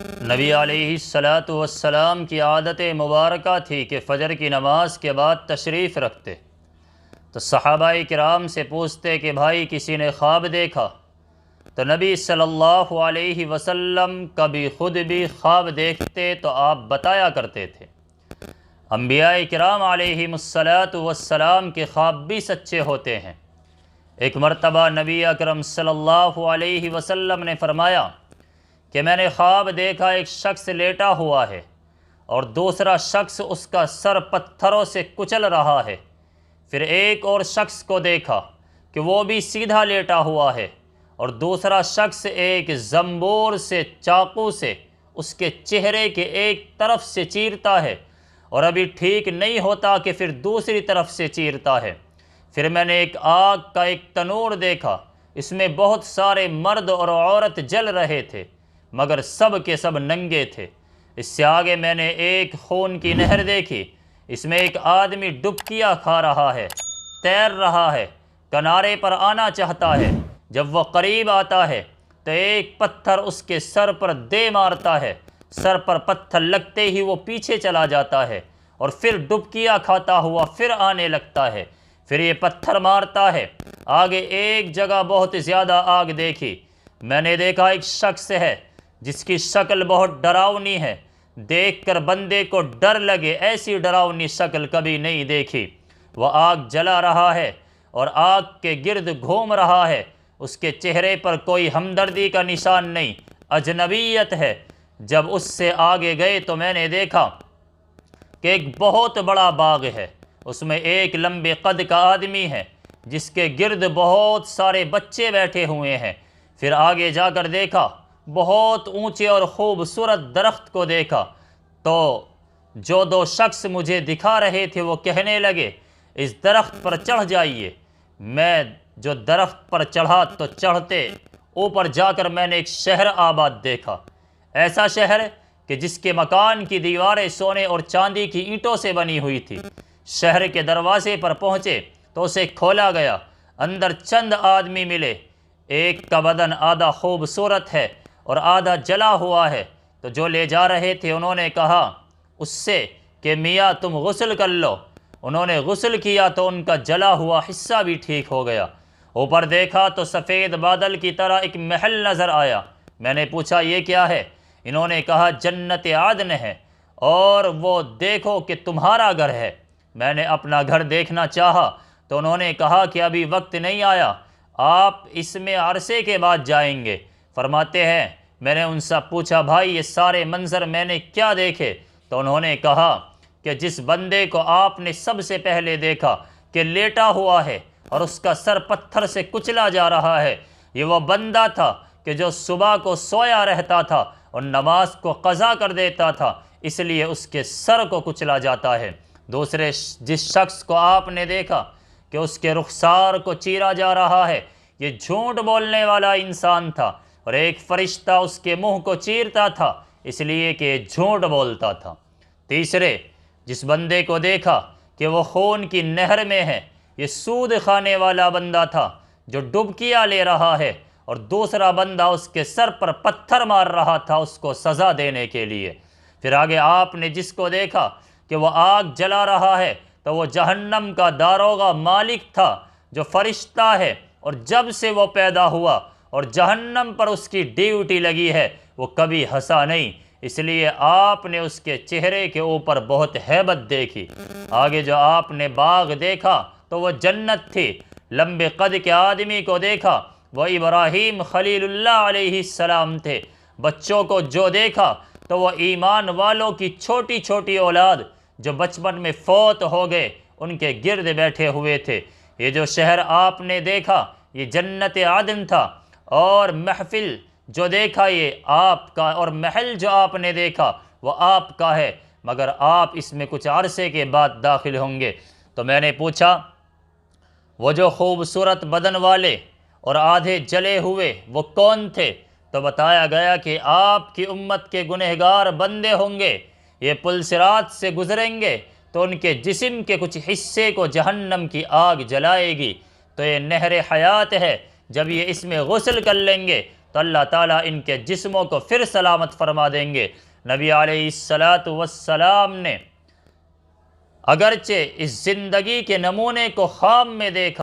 نبی علیہ الصلاۃ والسلام کی عادت مبارکہ تھی کہ فجر کی نماز کے بعد تشریف رکھتے تو صحابہ کرام سے پوچھتے کہ بھائی کسی نے خواب دیکھا؟ تو نبی صلی اللہ علیہ وسلم کبھی خود بھی خواب دیکھتے تو آپ بتایا کرتے تھے۔ انبیاء کرام علیہم الصلاۃ والسلام کے خواب بھی سچے ہوتے ہیں۔ ایک مرتبہ نبی اکرم صلی اللہ علیہ وسلم نے فرمایا کہ میں نے خواب دیکھا ایک شخص لیٹا ہوا ہے اور دوسرا شخص اس کا سر پتھروں سے کچل رہا ہے۔ پھر ایک اور شخص کو دیکھا کہ وہ بھی سیدھا لیٹا ہوا ہے اور دوسرا شخص ایک زنبور سے چاقو سے اس کے چہرے کے ایک طرف سے چیرتا ہے اور ابھی ٹھیک نہیں ہوتا کہ پھر دوسری طرف سے چیرتا ہے۔ پھر میں نے ایک آگ کا ایک تنور دیکھا، اس میں بہت سارے مرد اور عورت جل رہے تھے مگر سب کے سب ننگے تھے۔ اس سے آگے میں نے ایک خون کی نہر دیکھی، اس میں ایک آدمی ڈبکیاں کھا رہا ہے، تیر رہا ہے، کنارے پر آنا چاہتا ہے۔ جب وہ قریب آتا ہے تو ایک پتھر اس کے سر پر دے مارتا ہے، سر پر پتھر لگتے ہی وہ پیچھے چلا جاتا ہے اور پھر ڈبکیاں کھاتا ہوا پھر آنے لگتا ہے، پھر یہ پتھر مارتا ہے۔ آگے ایک جگہ بہت زیادہ آگ دیکھی، میں نے دیکھا ایک شخص ہے جس کی شکل بہت ڈراؤنی ہے، دیکھ کر بندے کو ڈر لگے، ایسی ڈراؤنی شکل کبھی نہیں دیکھی۔ وہ آگ جلا رہا ہے اور آگ کے گرد گھوم رہا ہے، اس کے چہرے پر کوئی ہمدردی کا نشان نہیں، اجنبیت ہے۔ جب اس سے آگے گئے تو میں نے دیکھا کہ ایک بہت بڑا باغ ہے، اس میں ایک لمبے قد کا آدمی ہے جس کے گرد بہت سارے بچے بیٹھے ہوئے ہیں۔ پھر آگے جا کر دیکھا، بہت اونچے اور خوبصورت درخت کو دیکھا تو جو دو شخص مجھے دکھا رہے تھے وہ کہنے لگے اس درخت پر چڑھ جائیے۔ میں جو درخت پر چڑھا تو چڑھتے اوپر جا کر میں نے ایک شہر آباد دیکھا، ایسا شہر کہ جس کے مکان کی دیواریں سونے اور چاندی کی اینٹوں سے بنی ہوئی تھی۔ شہر کے دروازے پر پہنچے تو اسے کھولا گیا، اندر چند آدمی ملے، ایک کا بدن آدھا خوبصورت ہے اور آدھا جلا ہوا ہے، تو جو لے جا رہے تھے انہوں نے کہا اس سے کہ میاں تم غسل کر لو۔ انہوں نے غسل کیا تو ان کا جلا ہوا حصہ بھی ٹھیک ہو گیا۔ اوپر دیکھا تو سفید بادل کی طرح ایک محل نظر آیا۔ میں نے پوچھا یہ کیا ہے؟ انہوں نے کہا جنت عدن ہے اور وہ دیکھو کہ تمہارا گھر ہے۔ میں نے اپنا گھر دیکھنا چاہا تو انہوں نے کہا کہ ابھی وقت نہیں آیا، آپ اس میں عرصے کے بعد جائیں گے۔ فرماتے ہیں میں نے ان سے پوچھا بھائی یہ سارے منظر میں نے کیا دیکھے؟ تو انہوں نے کہا کہ جس بندے کو آپ نے سب سے پہلے دیکھا کہ لیٹا ہوا ہے اور اس کا سر پتھر سے کچلا جا رہا ہے، یہ وہ بندہ تھا کہ جو صبح کو سویا رہتا تھا اور نماز کو قضا کر دیتا تھا، اس لیے اس کے سر کو کچلا جاتا ہے۔ دوسرے جس شخص کو آپ نے دیکھا کہ اس کے رخسار کو چیرا جا رہا ہے، یہ جھوٹ بولنے والا انسان تھا اور ایک فرشتہ اس کے منہ کو چیرتا تھا اس لیے کہ یہ جھوٹ بولتا تھا۔ تیسرے جس بندے کو دیکھا کہ وہ خون کی نہر میں ہے، یہ سود کھانے والا بندہ تھا جو ڈبکیاں لے رہا ہے اور دوسرا بندہ اس کے سر پر پتھر مار رہا تھا اس کو سزا دینے کے لیے۔ پھر آگے آپ نے جس کو دیکھا کہ وہ آگ جلا رہا ہے تو وہ جہنم کا داروغہ مالک تھا جو فرشتہ ہے اور جب سے وہ پیدا ہوا اور جہنم پر اس کی ڈیوٹی لگی ہے وہ کبھی ہنسا نہیں، اس لیے آپ نے اس کے چہرے کے اوپر بہت ہیبت دیکھی۔ آگے جو آپ نے باغ دیکھا تو وہ جنت تھی۔ لمبے قد کے آدمی کو دیکھا، وہ ابراہیم خلیل اللہ علیہ السلام تھے۔ بچوں کو جو دیکھا تو وہ ایمان والوں کی چھوٹی چھوٹی اولاد جو بچپن میں فوت ہو گئے ان کے گرد بیٹھے ہوئے تھے۔ یہ جو شہر آپ نے دیکھا یہ جنت عدن تھا، اور محفل جو دیکھا یہ آپ کا، اور محل جو آپ نے دیکھا وہ آپ کا ہے، مگر آپ اس میں کچھ عرصے کے بعد داخل ہوں گے۔ تو میں نے پوچھا وہ جو خوبصورت بدن والے اور آدھے جلے ہوئے وہ کون تھے؟ تو بتایا گیا کہ آپ کی امت کے گنہگار بندے ہوں گے، یہ پل صراط سے گزریں گے تو ان کے جسم کے کچھ حصے کو جہنم کی آگ جلائے گی، تو یہ نہر حیات ہے، جب یہ اس میں غسل کر لیں گے تو اللہ تعالیٰ ان کے جسموں کو پھر سلامت فرما دیں گے۔ نبی علیہ السلام نے اگرچہ اس زندگی کے نمونے کو خواب میں دیکھا،